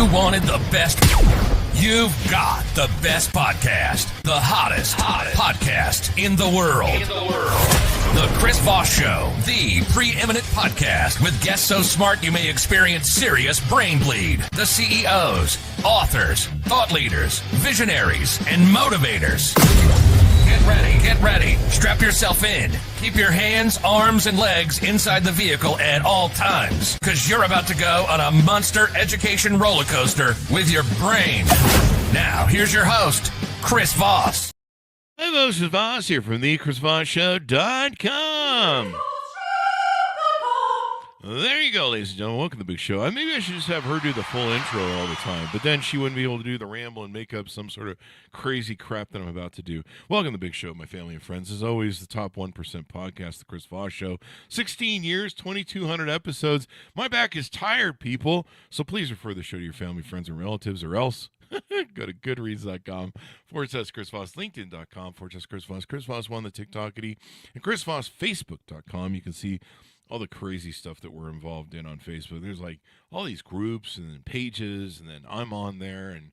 You wanted the best. You've got the best podcast. The hottest podcast in the world. The Chris Voss Show, the preeminent podcast with guests so smart you may experience serious brain bleed. The CEOs, authors, thought leaders, visionaries, and motivators. Get ready. Strap yourself in. Keep your hands, arms, and legs inside the vehicle at all times, because you're about to go on a monster education roller coaster with your brain. Now, here's your host, Chris Voss. Hi, folks, Chris Voss here from the ChrisVossShow.com. There you go, ladies and gentlemen. Welcome to the big show. Maybe I should just have her do the full intro all the time, but then she wouldn't be able to do the ramble and make up some sort of crazy crap that I'm about to do. Welcome to the big show, my family and friends. As always, the top 1% podcast, the Chris Voss Show. 16 years, 2,200 episodes. My back is tired, people, so please refer the show to your family, friends, and relatives, or else go to goodreads.com/Chris Voss, LinkedIn.com/Chris Voss, Chris Voss won the TikTokity, and Chris Voss, Facebook.com. You can see all the crazy stuff that we're involved in on Facebook. There's like all these groups and then pages, and then I'm on there, and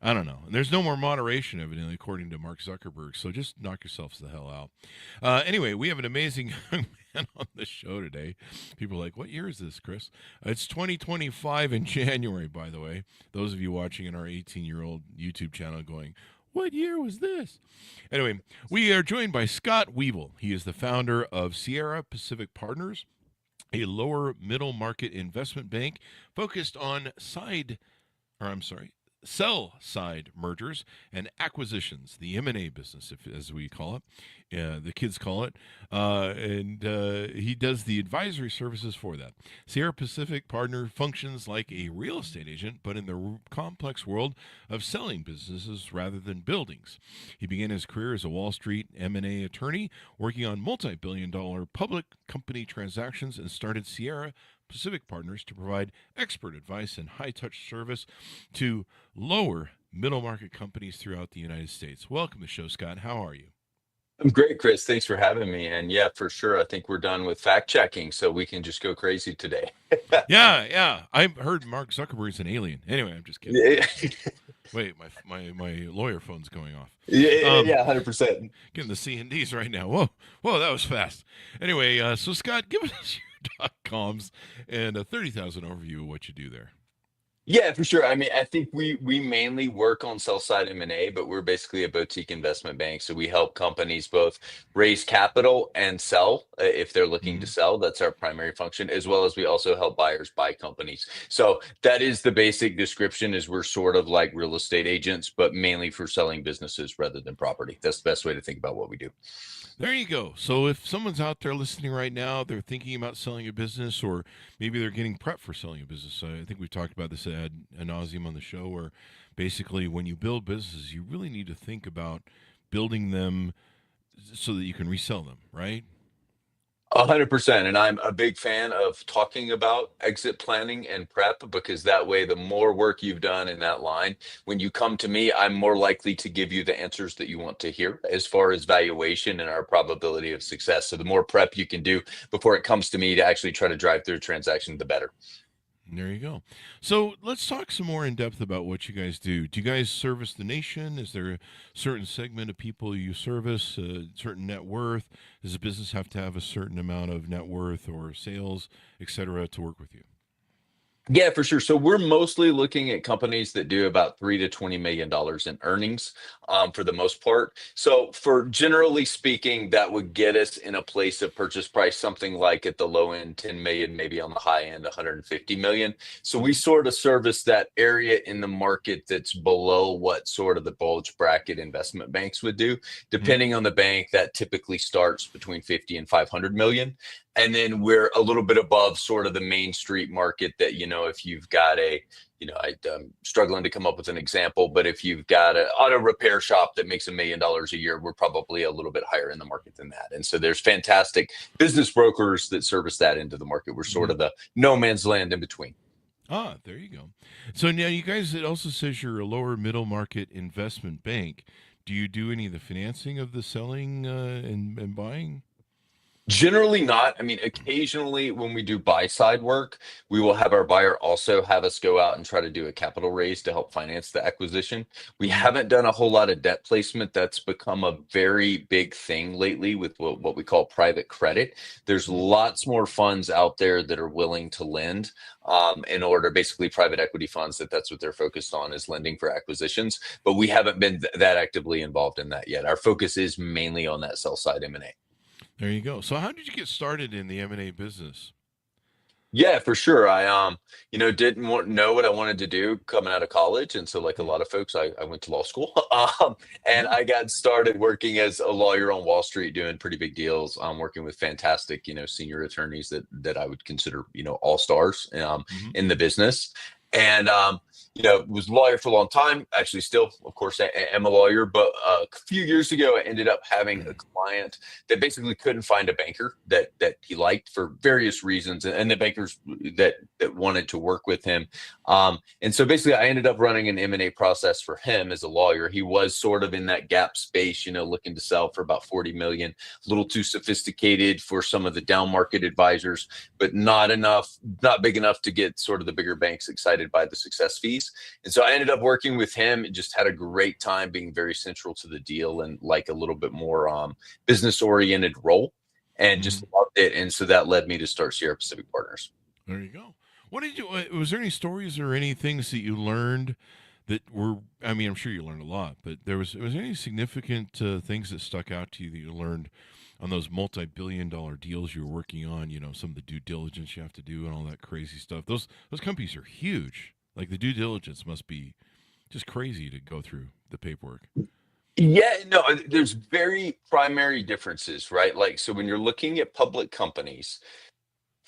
I don't know. And there's no more moderation, evidently, according to Mark Zuckerberg. So just knock yourselves the hell out. Anyway, we have an amazing young man on the show today. People are like, what year is this, Chris? It's 2025 in January, by the way. Those of you watching in our 18-year-old YouTube channel going, what year was this? Anyway, we are joined by Scott Weavil. He is the founder of Sierra Pacific Partners, a lower middle market investment bank focused on sell-side mergers and acquisitions, the M&A business, as we call it, the kids call it, and he does the advisory services for that. Sierra Pacific Partner functions like a real estate agent, but in the complex world of selling businesses rather than buildings. He began his career as a Wall Street M&A attorney, working on multi-billion-dollar public company transactions, and started Sierra Pacific Partners to provide expert advice and high-touch service to lower middle-market companies throughout the United States. Welcome to the show, Scott. How are you? I'm great, Chris. Thanks for having me. And yeah, for sure, I think we're done with fact-checking, so we can just go crazy today. Yeah. I heard Mark Zuckerberg's an alien. Anyway, I'm just kidding. Yeah, Wait, my lawyer phone's going off. yeah, 100%. Getting the C&Ds right now. Whoa, that was fast. Anyway, so Scott, give us your .coms and a 30,000 overview of what you do there. Yeah, for sure. I mean, I think we mainly work on sell-side M&A, but we're basically a boutique investment bank. So we help companies both raise capital and sell if they're looking to sell. That's our primary function, as well as we also help buyers buy companies. So that is the basic description, is we're sort of like real estate agents, but mainly for selling businesses rather than property. That's the best way to think about what we do. There you go. So if someone's out there listening right now, they're thinking about selling a business, or maybe they're getting prepped for selling a business. I think we've talked about this ad nauseum on the show, where basically when you build businesses, you really need to think about building them so that you can resell them, right? 100%. And I'm a big fan of talking about exit planning and prep, because that way, the more work you've done in that line, when you come to me, I'm more likely to give you the answers that you want to hear as far as valuation and our probability of success. So the more prep you can do before it comes to me to actually try to drive through a transaction, the better. There you go. So let's talk some more in depth about what you guys do. Do you guys service the nation? Is there a certain segment of people you service, a certain net worth? Does a business have to have a certain amount of net worth or sales, et cetera, to work with you? Yeah, for sure. So we're mostly looking at companies that do about $3 to $20 million in earnings for the most part. So for generally speaking, that would get us in a place of purchase price, something like at the low end, 10 million, maybe on the high end, 150 million. So we sort of service that area in the market that's below what sort of the bulge bracket investment banks would do. Depending on the bank, that typically starts between 50 and 500 million. And then we're a little bit above sort of the main street market that, if you've got I'm struggling to come up with an example, but if you've got an auto repair shop that makes $1 million a year, we're probably a little bit higher in the market than that. And so there's fantastic business brokers that service that into the market. We're sort of the no man's land in between. Ah, there you go. So now you guys, it also says you're a lower middle market investment bank. Do you do any of the financing of the selling and buying? Generally not. I mean, occasionally when we do buy side work, we will have our buyer also have us go out and try to do a capital raise to help finance the acquisition. We Mhm. haven't done a whole lot of debt placement. That's become a very big thing lately with what we call private credit. There's lots more funds out there that are willing to lend in order, basically private equity funds that's what they're focused on is lending for acquisitions. But we haven't been that actively involved in that yet. Our focus is mainly on that sell side M&A. There you go. So, how did you get started in the M&A business? Yeah, for sure. Didn't know what I wanted to do coming out of college, and so like a Hmm. lot of folks, I went to law school, and Oh, I got started working as a lawyer on Wall Street, doing pretty big deals. Working with fantastic, senior attorneys that I would consider, all stars hmm. in the business, and was a lawyer for a long time. Actually, still, of course, am a lawyer. But a few years ago, I ended up having a client that basically couldn't find a banker that he liked for various reasons, and the bankers that wanted to work with him. And so basically, I ended up running an M&A process for him as a lawyer. He was sort of in that gap space, looking to sell for about 40 million, a little too sophisticated for some of the down market advisors, but not big enough to get sort of the bigger banks excited by the success fees. And so I ended up working with him and just had a great time being very central to the deal and like a little bit more business oriented role, and Hmm. just loved it. And so that led me to start Sierra Pacific Partners. There you go. What did you? Was there any stories or any things that you learned that were? I mean, I'm sure you learned a lot, but was there any significant things that stuck out to you that you learned on those multi-billion-dollar deals you were working on? You know, some of the due diligence you have to do and all that crazy stuff. Those companies are huge. Like the due diligence must be just crazy to go through the paperwork. Yeah, no, there's very primary differences, right? Like, so when you're looking at public companies,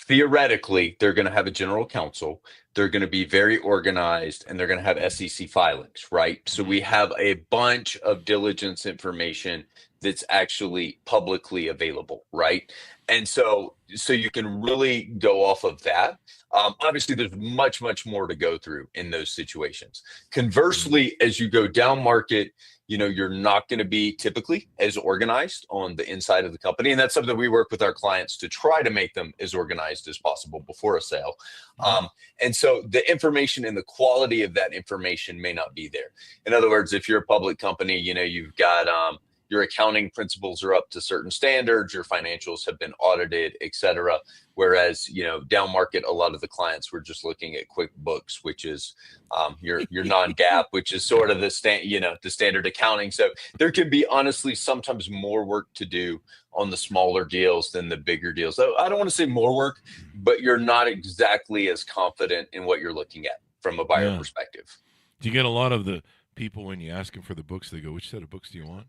theoretically, they're going to have a general counsel. They're going to be very organized, and they're going to have SEC filings, right? So Hmm. we have a bunch of diligence information that's actually publicly available, right? And so you can really go off of that. Obviously, there's much, much more to go through in those situations. Hmm. Conversely, as you go down market, you're not going to be typically as organized on the inside of the company. And that's something we work with our clients to try to make them as organized as possible before a sale. Hmm. And so the information and the quality of that information may not be there. In other words, if you're a public company, you've got your accounting principles are up to certain standards, your financials have been audited, et cetera. Whereas, down market, a lot of the clients were just looking at QuickBooks, which is your non-GAAP, which is sort of the standard accounting. So there can be honestly sometimes more work to do on the smaller deals than the bigger deals. So I don't want to say more work, but you're not exactly as confident in what you're looking at from a buyer Yeah. perspective. Do you get a lot of the people when you ask them for the books? They go, "Which set of books do you want?"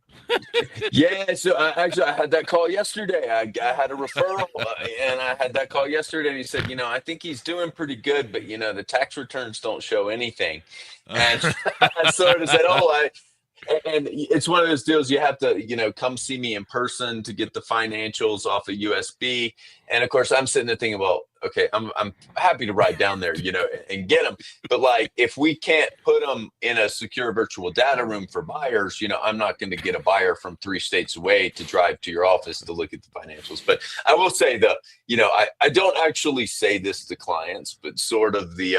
Yeah, so I had that call yesterday. I had a referral, and I had that call yesterday, and he said, I think he's doing pretty good, but the tax returns don't show anything. And I sort of said, oh, and it's one of those deals you have to, come see me in person to get the financials off a USB. And of course, I'm sitting there thinking, well, okay, I'm happy to ride down there, and get them. But like, if we can't put them in a secure virtual data room for buyers, I'm not going to get a buyer from 3 states away to drive to your office to look at the financials. But I will say I don't actually say this to clients, but sort of the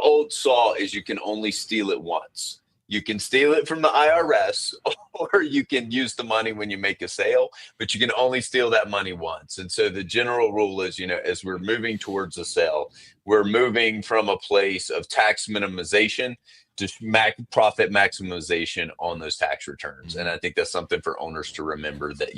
old saw is you can only steal it once. You can steal it from the IRS, or you can use the money when you make a sale, but you can only steal that money once. And so the general rule is, as we're moving towards a sale, we're moving from a place of tax minimization to profit maximization on those tax returns. And Mhm. I think that's something for owners to remember that,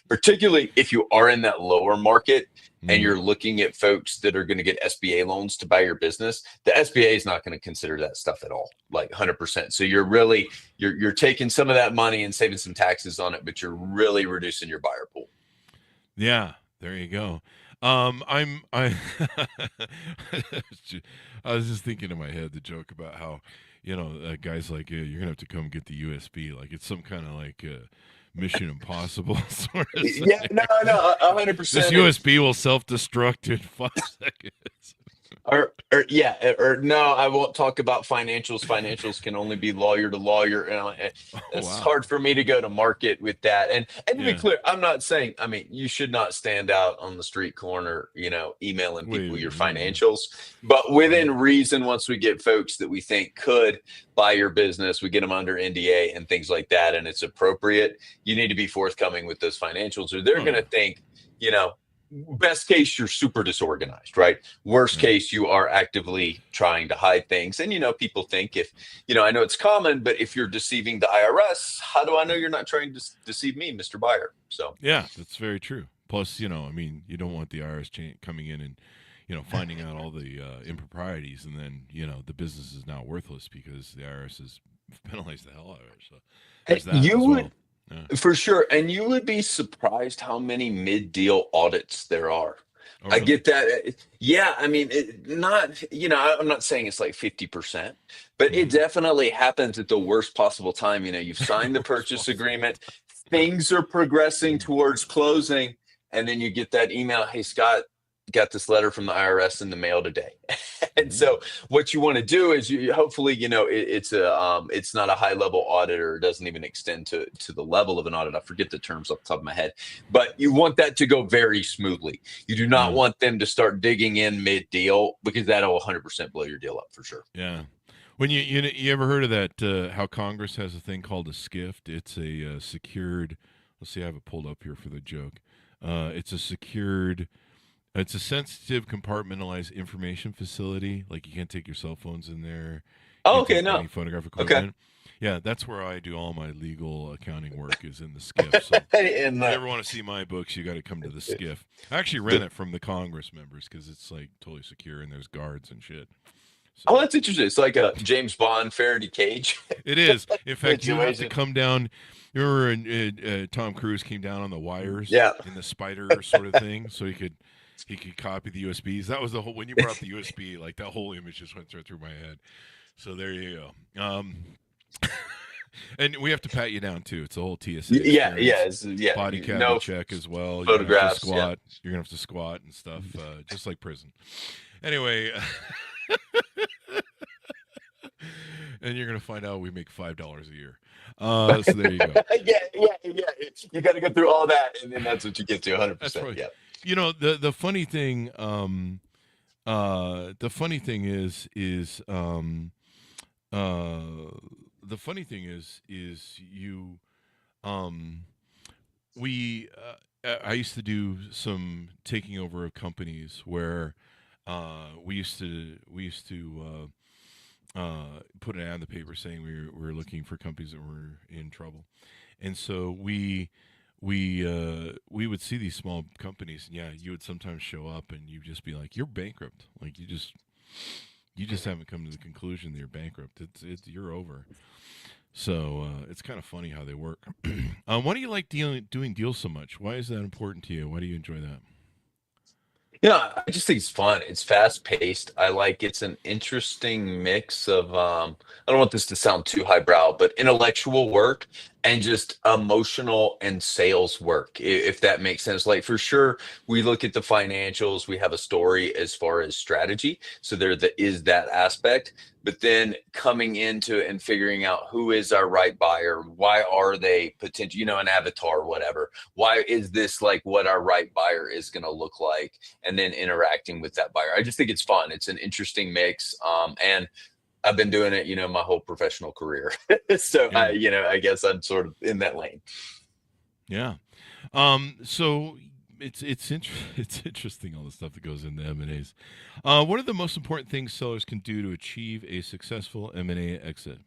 particularly if you are in that lower market and Mhm. you're looking at folks that are going to get SBA loans to buy your business, the SBA is not going to consider that stuff at all, like 100%. So you're taking some of that money and saving some taxes on it, but you're really reducing your buyer pool. Yeah, there you go. I I was just thinking in my head the joke about how, guys like, you're gonna have to come get the USB, like it's some kind of like Mission Impossible sort of Yeah, thing. no, This 100%. USB will self-destruct in 5 seconds. or no, I won't talk about financials. Financials can only be lawyer to lawyer, and Oh, it's wow. hard for me to go to market with that. And to be Yeah. clear, I'm not saying, I mean, you should not stand out on the street corner, emailing people your Waving. Yeah, yeah. financials, but within Mhm. reason. Once we get folks that we think could buy your business, we get them under NDA and things like that, and it's appropriate. You need to be forthcoming with those financials, or they're Oh, going yeah. to think, you know. Best case, you're super disorganized, right? Worst Yeah. case, you are actively trying to hide things. And, people think if, I know it's common, but if you're deceiving the IRS, how do I know you're not trying to deceive me, Mr. Buyer? So, Yeah, that's very true. Plus, I mean, you don't want the IRS coming in and, finding out all the improprieties, and then, the business is now worthless because the IRS has penalized the hell out of it. So there's that you as would, well. Yeah. for sure. And you would be surprised how many mid-deal audits there are. Oh, I really? get that. Yeah, I mean, not, I'm not saying it's like 50%, but it Hmm. definitely happens at the worst possible time. You've signed the Worst purchase possible. agreement, things are progressing towards closing, and then you get that email, "Hey, Scott, got this letter from the IRS in the mail today." And Mm. so what you want to do is, hopefully, it's not a high level audit, or it doesn't even extend to the level of an audit. I forget the terms off the top of my head, but you want that to go very smoothly. You do not Yeah. want them to start digging in mid deal, because that'll 100% blow your deal up for sure. Yeah. When you ever heard of that? How Congress has a thing called a SCIF? It's a secured. Let's see, I have it pulled up here for the joke. It's a secured. It's a sensitive, compartmentalized information facility. Like you can't take your cell phones in there. You Oh, can't okay, take no, any photographic okay. equipment. Yeah, that's where I do all my legal accounting work is in the SCIF. So And if you ever want to see my books, you got to come to the SCIF. I actually rent it from the Congress members because it's like totally secure and there's guards and shit. So oh, that's interesting. It's like a James Bond Faraday cage it is. In fact, you have to situation. come down. You remember Tom Cruise came down on the wires Yeah. in the spider sort of thing, so he could copy the USBs. That was the whole when you brought up the USB, like that whole image just went right through my head. So there you go. And we have to pat you down too. It's a whole TSA Yeah, yeah, experience. yeah. Body cavity No check as well. You're gonna have to photographs. Yeah. squat. You're gonna have to squat and stuff, just like prison. Anyway, and you're gonna find out we make $5 a year. So there you go. Yeah, yeah, yeah. You got to go through all that, and then that's what you get to. That's 100%. right. Yeah. The funny thing, uh, the funny thing is you, um, we, I used to do some taking over of companies where, we used to put an ad in the paper saying we were looking for companies that were in trouble, and so we would see these small companies, and yeah, you would sometimes show up and you'd just be like, you're bankrupt, like you just haven't come to the conclusion that you're bankrupt. It's you're over. So it's kind of funny how they work. Why do you like doing deals so much? Why is that important to you? Why do you enjoy that? Yeah, I just think it's fun. It's fast paced. It's an interesting mix of I don't want this to sound too highbrow, but intellectual work and just emotional and sales work, if that makes sense. Like for sure, we look at the financials, we have a story as far as strategy. So is that aspect. But then coming into it and figuring out who is our right buyer, why are they potential, an avatar, whatever. Why is this like what our right buyer is going to look like? And then interacting with that buyer. I just think it's fun. It's an interesting mix. And I've been doing it, my whole professional career. So Yeah, I guess I'm sort of in that lane. yeah. So it's interesting all the stuff that goes into M&As. What are the most important things sellers can do to achieve a successful M&A exit?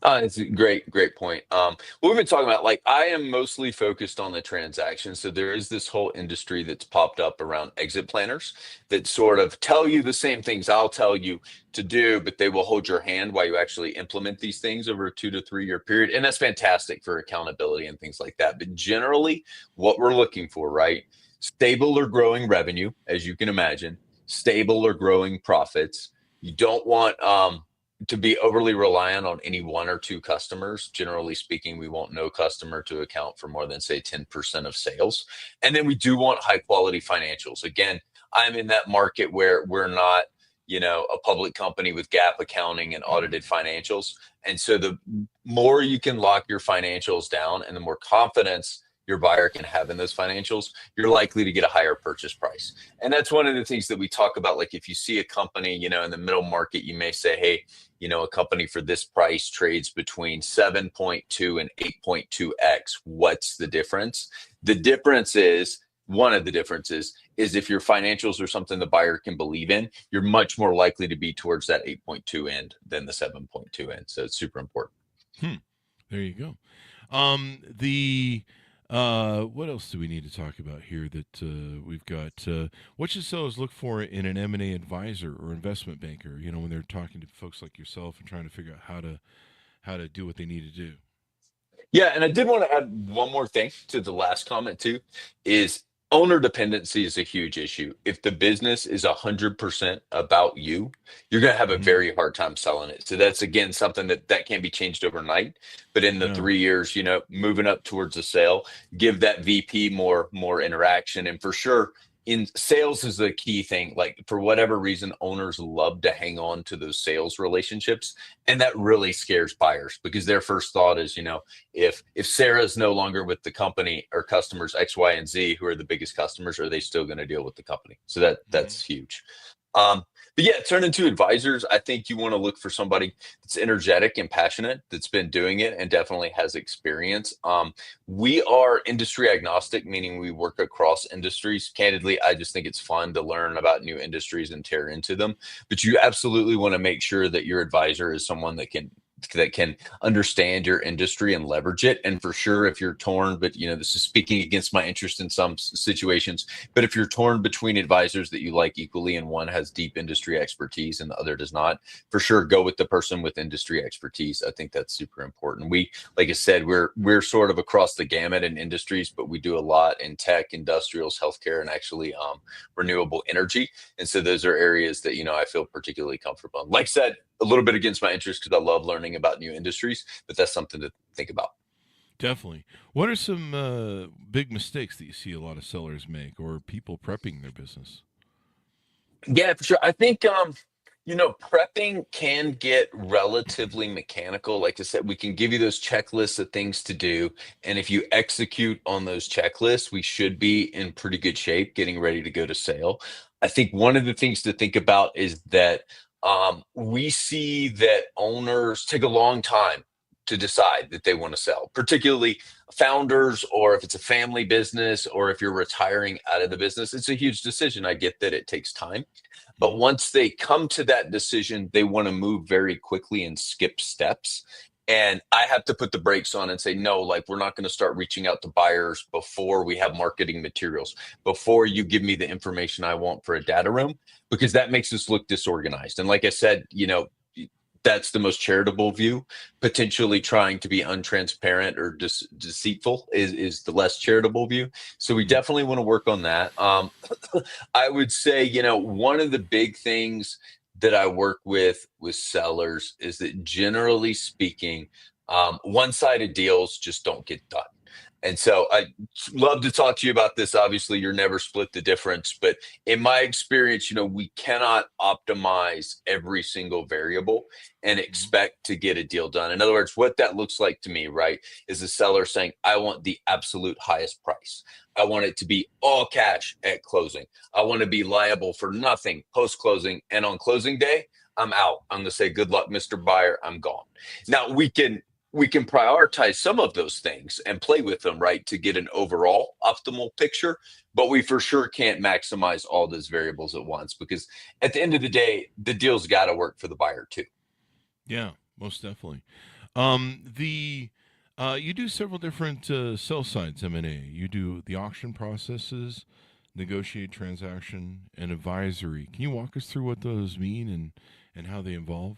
It's a great point. What we've been talking about, like I am mostly focused on the transaction. So there is this whole industry that's popped up around exit planners that sort of tell you the same things I'll tell you to do, but they will hold your hand while you actually implement these things over a 2 to 3 year period. And that's fantastic for accountability and things like that. But generally, what we're looking for, right? Stable or growing revenue, as you can imagine, stable or growing profits. You don't want to be overly reliant on any one or two customers. Generally speaking, we want no customer to account for more than say 10% of sales. And then we do want high quality financials. Again, I'm in that market where we're not, a public company with GAAP accounting and audited financials. And so the more you can lock your financials down and the more confidence your buyer can have in those financials, you're likely to get a higher purchase price. And that's one of the things that we talk about. Like if you see a company, in the middle market, you may say, hey, a company for this price trades between 7.2 and 8.2x. What's the difference? The difference is, one of the differences is if your financials are something the buyer can believe in, you're much more likely to be towards that 8.2 end than the 7.2 end. So it's super important. There you go. What else do we need to talk about here that we've got? What should sellers look for in an M&A advisor or investment banker, when they're talking to folks like yourself and trying to figure out how to do what they need to do? Yeah, and I did want to add one more thing to the last comment too, is owner dependency is a huge issue. If the business is 100% about you, you're going to have a Mhm. very hard time selling it. So that's again something that can't be changed overnight. But in the Yeah. 3 years, moving up towards a sale, give that VP more interaction, and for sure. In sales is the key thing. Like for whatever reason, owners love to hang on to those sales relationships. And that really scares buyers because their first thought is, if Sarah's no longer with the company or customers X, Y, and Z, who are the biggest customers, are they still going to deal with the company? So that's huge. But yeah, turning to advisors, I think you want to look for somebody that's energetic and passionate, that's been doing it and definitely has experience. We are industry agnostic, meaning we work across industries. Candidly, I just think it's fun to learn about new industries and tear into them. But you absolutely want to make sure that your advisor is someone that can understand your industry and leverage it. And for sure, if you're torn, but this is speaking against my interest in some situations, but if you're torn between advisors that you like equally and one has deep industry expertise and the other does not, for sure, go with the person with industry expertise. I think that's super important. Like I said, we're sort of across the gamut in industries, but we do a lot in tech, industrials, healthcare, and actually renewable energy. And so those are areas that, I feel particularly comfortable in. Like I said, a little bit against my interest because I love learning about new industries, but that's something to think about. Definitely. What are some big mistakes that you see a lot of sellers make or people prepping their business? Yeah, for sure. I think prepping can get relatively mechanical. Like I said, we can give you those checklists of things to do. And if you execute on those checklists, we should be in pretty good shape getting ready to go to sale. I think one of the things to think about is that we see that owners take a long time to decide that they want to sell, particularly founders, or if it's a family business, or if you're retiring out of the business. It's a huge decision. I get that it takes time. But Mhm. once they come to that decision, they want to move very quickly and skip steps. And I have to put the brakes on and say, no, like we're not going to start reaching out to buyers before we have marketing materials, before you give me the information I want for a data room, because that makes us look disorganized. And like I said, that's the most charitable view. Potentially trying to be untransparent or deceitful is the less charitable view. So we Mhm. definitely want to work on that. I would say, one of the big things that I work with sellers is that generally speaking, one-sided deals just don't get done. And so I love to talk to you about this. Obviously, you're never split the difference, but in my experience, we cannot optimize every single variable and Mhm. expect to get a deal done. In other words, what that looks like to me, right, is the seller saying, I want the absolute highest price. I want it to be all cash at closing. I want to be liable for nothing post closing. And on closing day, I'm out. I'm going to say, good luck, Mr. Buyer. I'm gone. Now we can prioritize some of those things and play with them, right, to get an overall optimal picture. But we for sure can't maximize all those variables at once, because at the end of the day, the deal's got to work for the buyer too. Yeah, most definitely. The You do several different sell sides M&A. You do the auction processes, negotiate transaction, and advisory. Can you walk us through what those mean and how they involve?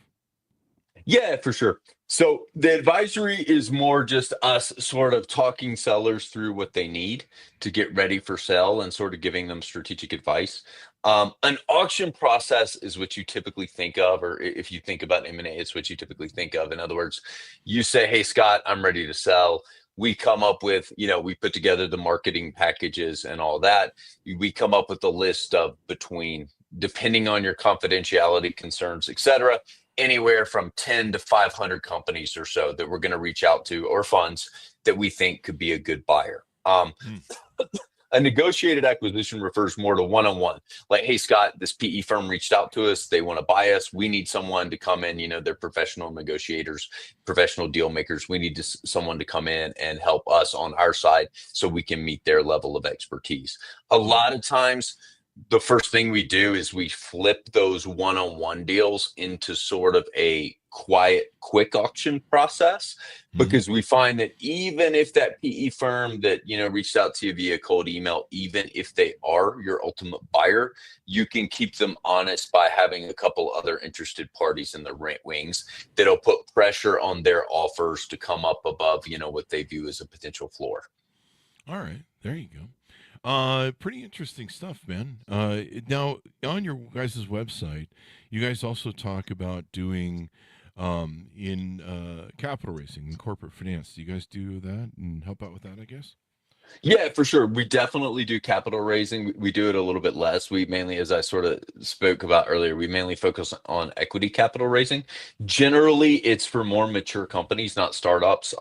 Yeah, for sure. So the advisory is more just us sort of talking sellers through what they need to get ready for sale and sort of giving them strategic advice. An auction process is what you typically think of, or if you think about M&A, it's what you typically think of. In other words, you say, hey, Scott, I'm ready to sell. we come up with, we put together the marketing packages and all that. We come up with a list of between, depending on your confidentiality concerns, et cetera, anywhere from 10 to 500 companies or so that we're going to reach out to, or funds that we think could be a good buyer. Hmm. A negotiated acquisition refers more to one-on-one. Like, hey, Scott, this PE firm reached out to us. They want to buy us. We need someone to come in. They're professional negotiators, professional deal makers. We need someone to come in and help us on our side so we can meet their level of expertise. A lot of times, the first thing we do is we flip those one-on-one deals into sort of a quiet, quick auction process, because we find that even if that PE firm that, reached out to you via cold email, even if they are your ultimate buyer, you can keep them honest by having a couple other interested parties in the rent wings that'll put pressure on their offers to come up above, what they view as a potential floor. All right, there you go. Pretty interesting stuff, man. Now, on your guys' website, you guys also talk about doing in capital raising and corporate finance. Do you guys do that and help out with that, I guess? Yeah, for sure. We definitely do capital raising. We do it a little bit less. We mainly, as I sort of spoke about earlier, we mainly focus on equity capital raising. Generally, it's for more mature companies, not startups.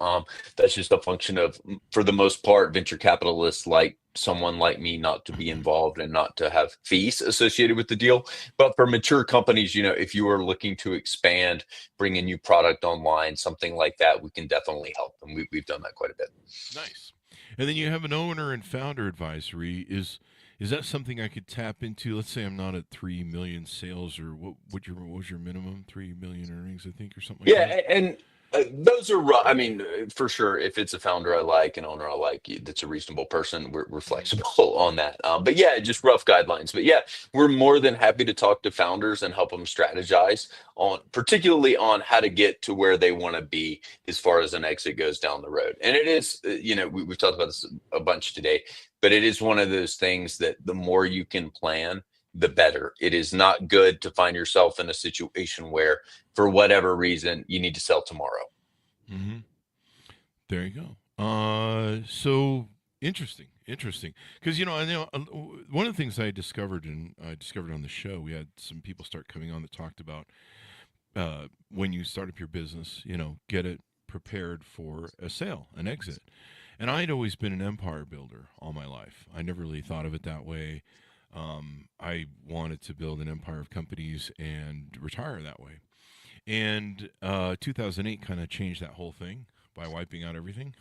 That's just a function of, for the most part, venture capitalists like someone like me not to be involved and not to have fees associated with the deal. But for mature companies, if you are looking to expand, bring a new product online, something like that, we can definitely help. And we've done that quite a bit. Nice. And then you have an owner and founder advisory. Is that something I could tap into? Let's say I'm not at 3 million sales, or what was your minimum? 3 million earnings, I think, or something like Yeah, that. and those are rough. I mean, for sure, if it's a founder I like, an owner I like, that's a reasonable person, we're flexible on that. But yeah, just rough guidelines. But yeah, we're more than happy to talk to founders and help them strategize on, particularly on how to get to where they want to be as far as an exit goes down the road. And it is, we've talked about this a bunch today, but it is one of those things that the more you can plan, the better. It is not good to find yourself in a situation where, for whatever reason, you need to sell tomorrow. Mm-hmm. There you go. So interesting. Because one of the things I discovered on the show, we had some people start coming on that talked about when you start up your business, get it prepared for a sale, an exit. And I'd always been an empire builder all my life. I never really thought of it that way. I wanted to build an empire of companies and retire that way. And 2008 kind of changed that whole thing by wiping out everything.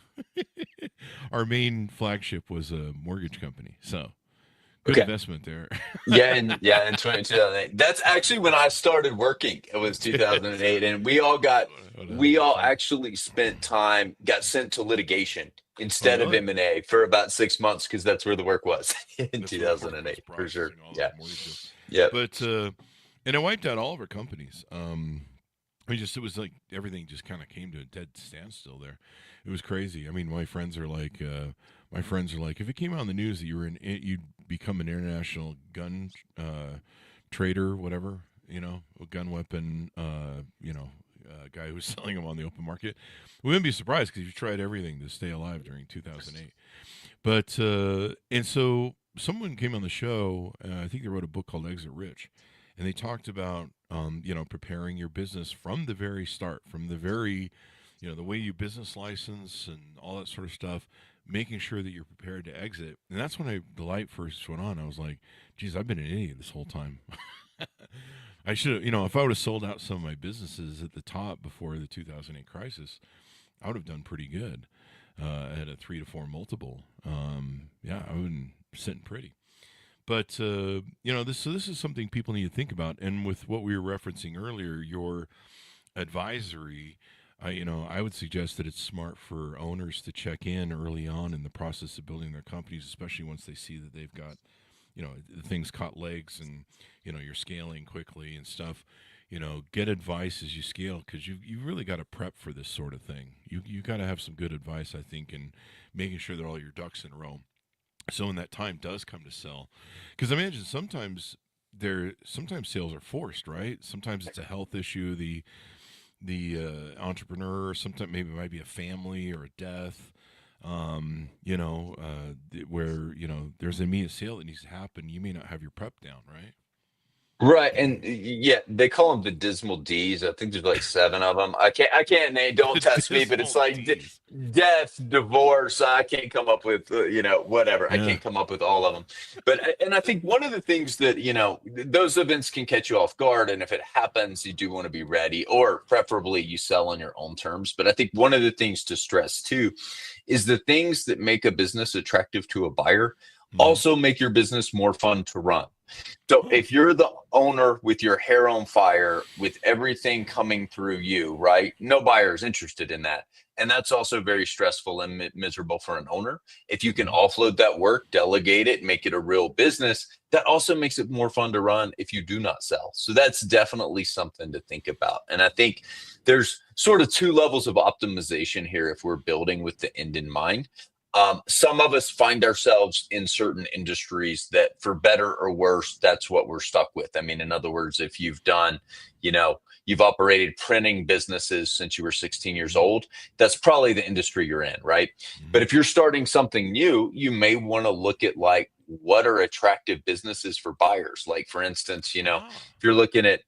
Our main flagship was a mortgage company, so good Okay. investment there. In 2008. That's actually when I started working. It was 2008, and we all What a hell of a time. actually got sent to litigation Oh, instead of really? M&A for about 6 months, because that's where the work was in That's where the work was 2008, for sure. processing all Yeah. those mortgage deals. Yep. But and it wiped out all of our companies. It was like everything just kind of came to a dead standstill there. It was crazy. I mean, my friends are like, if it came out in the news that you'd become an international gun trader, whatever, a gun weapon, guy who's selling them on the open market, we wouldn't be surprised because you tried everything to stay alive during 2008. But and so someone came on the show. I think they wrote a book called Exit Rich, and they talked about preparing your business from the very start, from the very the way you business license and all that sort of stuff, making sure that you're prepared to exit. And that's when the light first went on. I was like, geez, I've been an idiot this whole time. I should have, if I would have sold out some of my businesses at the top before the 2008 crisis, I would have done pretty good at a 3 to 4 multiple. I would have been sitting pretty. But this is something people need to think about. And with what we were referencing earlier, your advisory, I would suggest that it's smart for owners to check in early on in the process of building their companies, especially once they see that they've got, things caught legs and you're scaling quickly and stuff. Get advice as you scale, because you really got to prep for this sort of thing. You got to have some good advice, I think, in making sure that all your ducks in a row. So when that time does come to sell, because I imagine sometimes sales are forced, right? Sometimes it's a health issue. The entrepreneur, sometimes maybe it might be a family or a death. where there's an immediate sale that needs to happen. You may not have your prep down, right? Right, and yeah, they call them the Dismal D's. I think there's like seven of them. I can't name. Don't The test me, but it's dismal like D's. death, divorce. I can't come up with whatever. I Yeah. can't come up with all of them. But and I think one of the things that those events can catch you off guard, and if it happens, you do want to be ready, or preferably you sell on your own terms. But I think one of the things to stress too is the things that make a business attractive to a buyer Mhm. also make your business more fun to run. So Oh. if you're the owner with your hair on fire, with everything coming through you, right? No buyer is interested in that. And that's also very stressful and miserable for an owner. If you can Mhm. offload that work, delegate it, make it a real business, that also makes it more fun to run if you do not sell. So that's definitely something to think about. And I think there's sort of two levels of optimization here if we're building with the end in mind. Some of us find ourselves in certain industries that, for better or worse, that's what we're stuck with. I mean, in other words, if you've done, you've operated printing businesses since you were 16 years Mhm. old, that's probably the industry you're in, right? But Mhm. if you're starting something new, you may want to look at like what are attractive businesses for buyers. Like, for instance, Ah. if you're looking at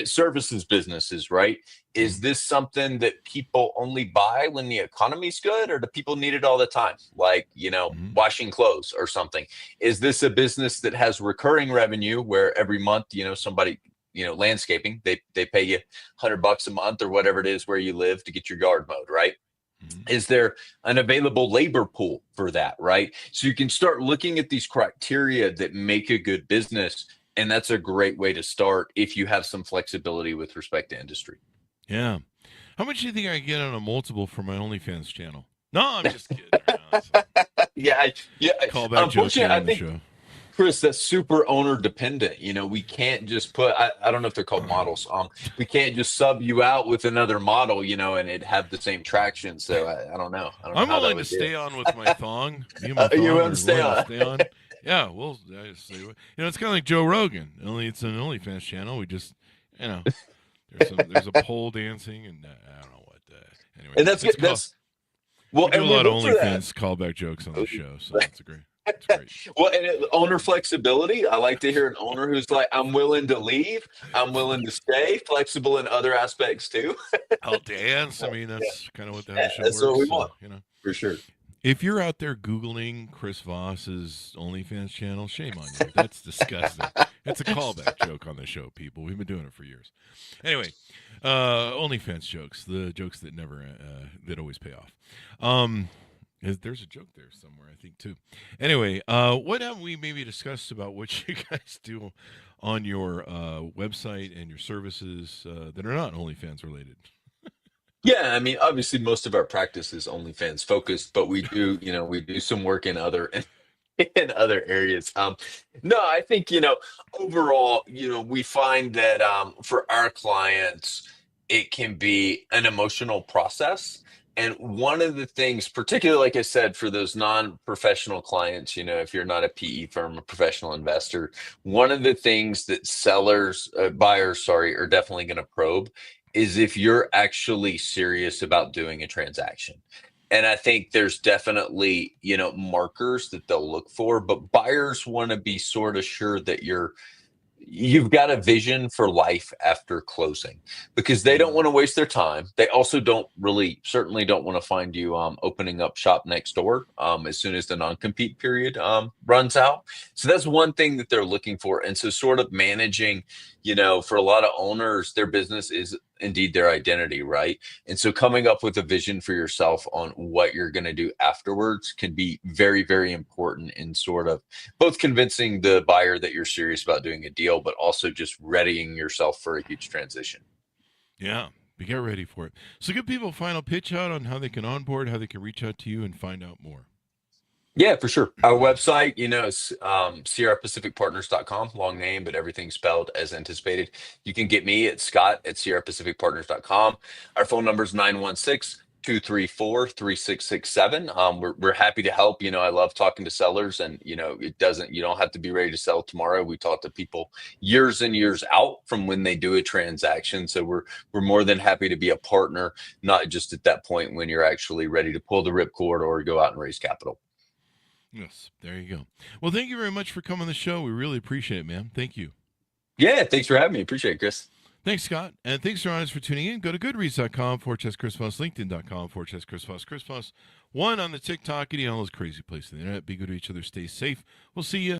services businesses, right? Is Mhm. this something that people only buy when the economy's good, or do people need it all the time? Like, Mhm. washing clothes or something. Is this a business that has recurring revenue where every month, somebody, landscaping, they pay you $100 a month or whatever it is where you live to get your yard mowed, right? Mhm. Is there an available labor pool for that, right? So you can start looking at these criteria that make a good business. And that's a great way to start if you have some flexibility with respect to industry. Yeah. How much do you think I get on a multiple for my OnlyFans channel? No, I'm just kidding around. It's a Yeah, yeah. callback joke Unfortunately, here I on the think, show. Chris, that's super owner dependent. We can't just put, I don't know if they're called models. We can't just sub you out with another model, and it have the same traction. So I don't know. I don't know I'm how that willing to would do. stay on with my thong. Me and my You thong wouldn't are stay willing to on. stay on. Yeah, I just say, it's kind of like Joe Rogan. Only it's an OnlyFans channel. We just, you know, there's a pole dancing, and I don't know what. Anyway, And that's good. it's called. That's well, We do a and we lot of look for that. OnlyFans callback jokes on the show, so it's great. It's great. Well, and owner flexibility. I like to hear an owner who's like, I'm willing to leave. I'm willing to stay, flexible in other aspects too. I'll dance. I Yeah, mean, yeah, that's kind of how yeah, the show that's what works. we So, want for sure. if you're out there Googling Chris Voss's OnlyFans channel, shame on you. That's disgusting. It's a callback joke on the show, people. We've been doing it for years. Anyway, OnlyFans jokes, the jokes that never, that always pay off. There's a joke there somewhere, I think, too. Anyway, what have we maybe discussed about what you guys do on your website and your services that are not OnlyFans related? Yeah, I mean, obviously, most of our practice is OnlyFans focused, but we do some work in other in other areas. No, I think overall, we find that for our clients, it can be an emotional process. And one of the things, particularly like I said, for those non-professional clients, if you're not a PE firm, a professional investor, one of the things that buyers, sorry, are definitely going to probe is if you're actually serious about doing a transaction. And I think there's definitely, markers that they'll look for, but buyers want to be sort of sure that you've got a vision for life after closing, because they don't Mm. want to waste their time. They also certainly don't want to find you opening up shop next door as soon as the non-compete period runs out. So that's one thing that they're looking for. And so sort of managing, for a lot of owners, their business is indeed their identity, right? And so coming up with a vision for yourself on what you're going to do afterwards can be very, very important in sort of both convincing the buyer that you're serious about doing a deal, but also just readying yourself for a huge transition. Yeah, we get ready for it. So give people a final pitch out on how they can onboard, how they can reach out to you and find out more. Yeah, for sure. Our website, is sierrapacificpartners.com, long name, but everything's spelled as anticipated. You can get me at Scott at sierrapacificpartners.com. Our phone number is 916 234-3667. We're happy to help. I love talking to sellers, and you don't have to be ready to sell tomorrow. We talk to people years and years out from when they do a transaction. So we're more than happy to be a partner, not just at that point when you're actually ready to pull the ripcord or go out and raise capital. Yes, there you go. Well, thank you very much for coming on the show. We really appreciate it, man. Thank you. Yeah, thanks for having me. Appreciate it, Chris. Thanks, Scott. And thanks to our audience for tuning in. Go to goodreads.com/Chris Voss, LinkedIn.com/Chris Voss, Chris Voss. One on the TikTok, any all those crazy places on the internet. Be good to each other. Stay safe. We'll see you